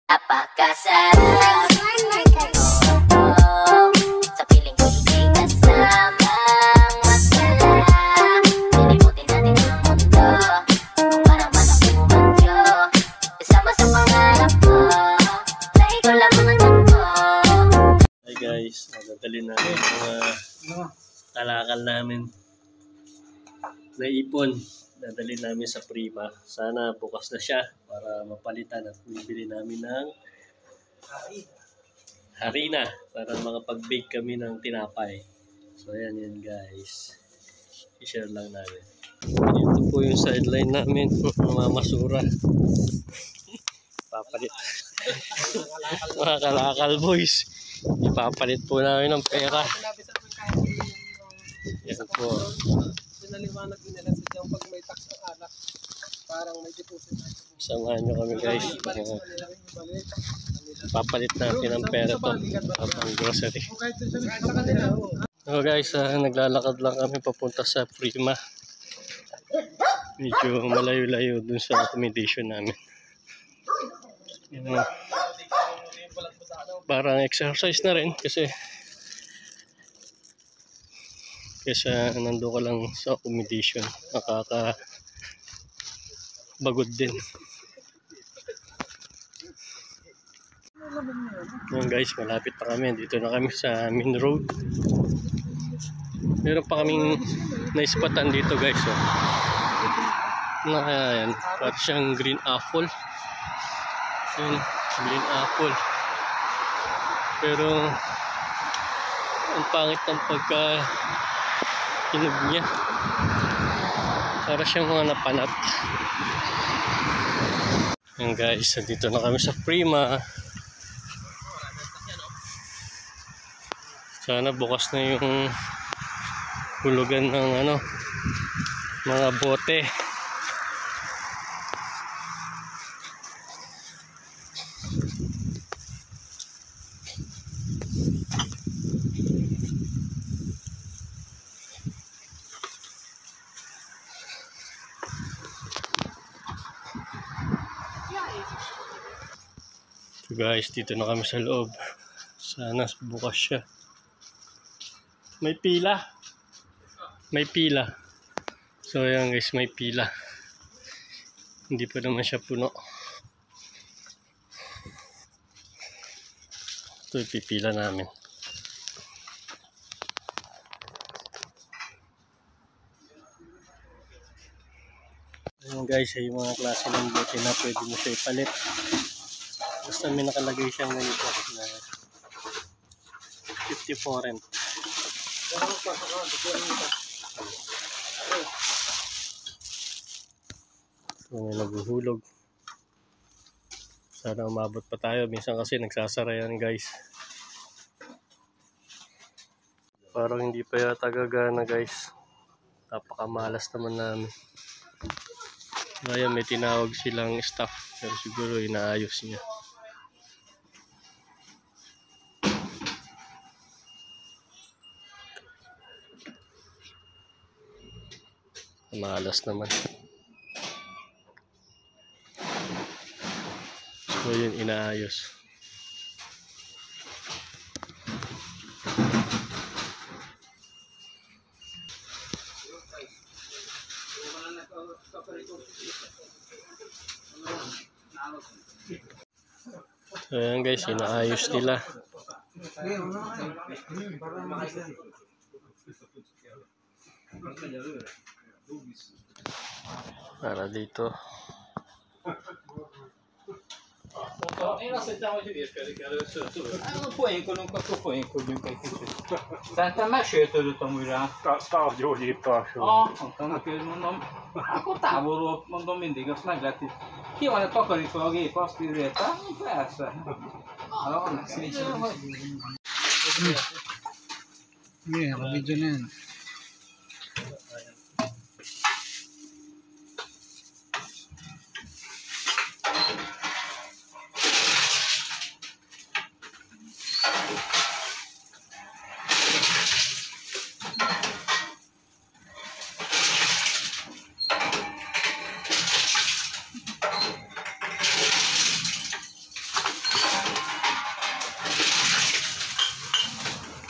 Napakasarap sa piling ko hindi kasamang masaya. Lilimutin natin ang mundo kung parang manang bumagyo. Kasama sa pangarap ko na ikaw lang ang anak ko. Hi guys, dadalhin namin mga kalakal namin na ipon. Dadalhin namin sa Prima. Sana bukas na siya para mapalitan at bibili namin ng harina para makapag-bake kami ng tinapay. So ayan yun guys. I-share lang namin. Ito po yung sideline namin. Mamasura. Papalit. Mga kalakal boys. Ipapalit po namin ng pera. Yan po. Pinaliwanag din nila sa diyang pag may tax ng alak, parang may deposit. Samahan nyo kami guys. Papalit natin ang pera to pang grocery. So guys, naglalakad lang kami papunta sa Prima. Medyo malayo-layo dun sa accommodation namin. Parang exercise na rin kasi nando ka lang sa accommodation, nakakabagod din. Yan guys, malapit pa kami. Dito na kami sa main road. Meron pa kaming naispatan dito guys. Yan, parang siyang green apple. Yan, green apple. Pero ang pangit ng hinog niya. Para siyang mga napanat. Yan guys, dito na kami sa Prima. Sana bukas na yung hulugan ng mga bote. So guys, dito na kami sa loob. Sana bukas siya. May pila. May pila. So ayan guys, may pila. Hindi pa naman siya puno. Ito ipipila namin. Ayan guys, ay yung mga klase ng bote na pwede mo siya ipalit. Basta may nakalagay siyang ganito na 50 foreign. So may naguhulog. Sana umabot pa tayo. Minsan kasi nagsasara yan guys. Parang hindi pa yata gagana guys. Napakamalas naman namin. Ngayon may tinawag silang staff. Pero siguro inaayos niya. Malas naman. So yun, inaayos. So yan guys, inaayos nila. Para dito. Non puoi qualunque puoi cogliere tanta ma scelto tutto mura Stavo giocando. tanto che non tavolo non domenica snaglati io ne tocco di quello che posti diretta non persa allora la visione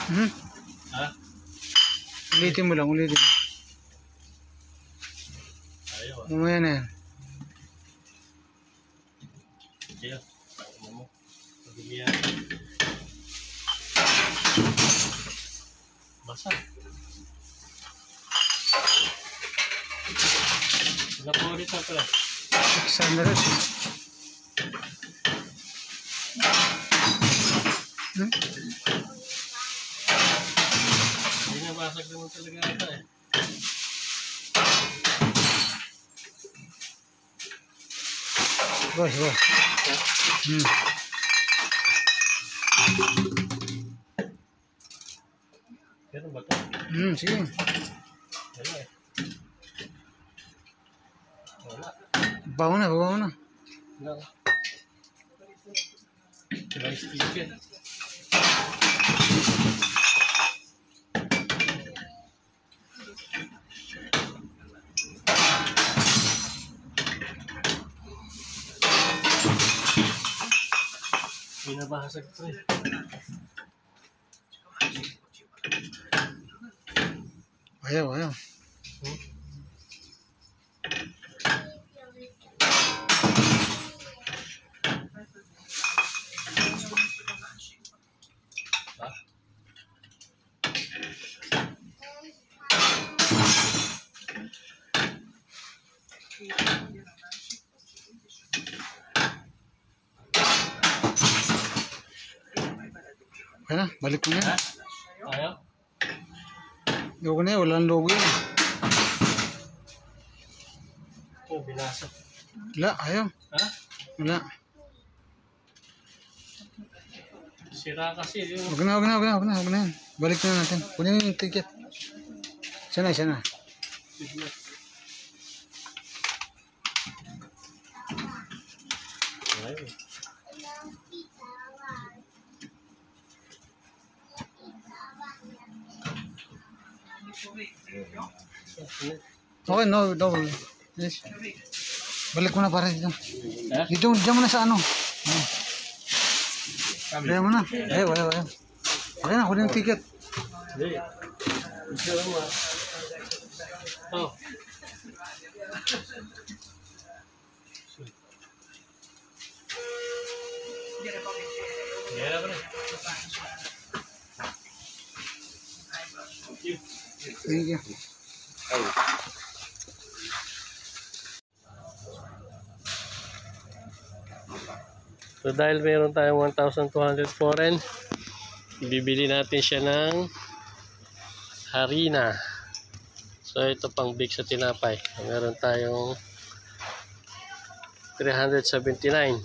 Ha? Ulitin mo lang, ulitin mo. Ayaw ah. Mamaya na yan. Ayaw. Ano mo? Pagili yan. Basa. Wala po ulit na pala. 600. Hindi na basag naman talaga ata eh. Boy. Pero ba ito? Sige. Wala eh. Wala. Bawa na. Wala. Diba yung sticker? Binabasag ito eh. Ayaw. Okay na, balik mo na. Ha? Ayaw? Ayoko na yan, walang logo yan. Oh, binasag. Wala, ayaw. Ha? Wala. Sira kasi yung... Huwag na yan. Balik na natin. Kunin yung ticket. Sana. Signal. Ayaw. Okay, no. Yes. Balik mo na para dito. Ha? Dito, dyan mo na sa ano. Kaya mo na. Ayaw. Okay na, kunin yung ticket. Hindi. Gusto mo ah. Oh. Meron na. Thank you. So dahil meron tayong 1,200 foreign, bibili natin siya ng harina. So ito pang big sa tinapay. Meron tayong 379.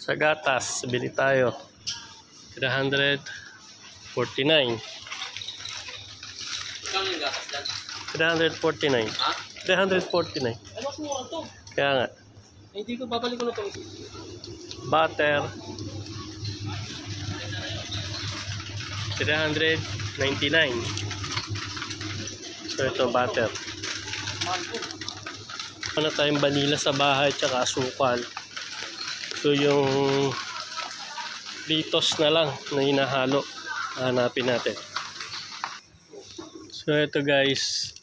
Sa gatas, bili tayo 349. 349. 349. Kaya nga. Hindi ko babalik ko na ito. Butter 399. So ito butter. Ano tayong vanilla sa bahay tsaka asukal. So yung Litos na lang na hinahalo. Hanapin natin. So ito guys,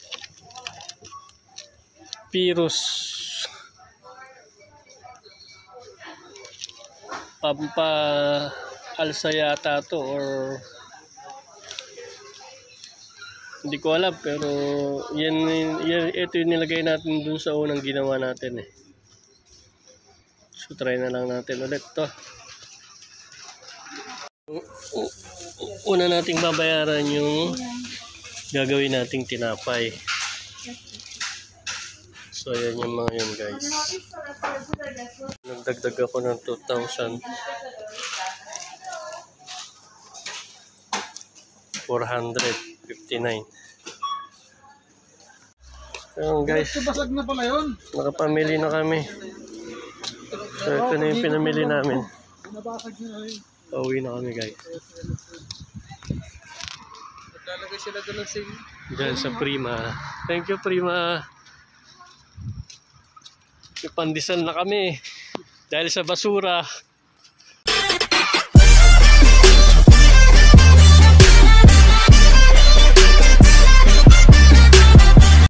Pirus pampa alsa yata to, or hindi ko alam, pero yan ito yung nilagay natin dun sa unang ginawa natin eh. So try na lang natin ulit to. Una nating babayaran yung gagawin nating tinapay. So ayan yung mga yun guys. Nagdagdag ako ng 2,459. Ayan guys, Basag na pala yun. nakapamili na kami. So ito na yung pinamili namin. Nabasag na rin. Pauwi na kami guys. Naglalagay sila doon ng sige. Diyan sa Prima. Thank you Prima. Pandesal na kami dahil sa basura.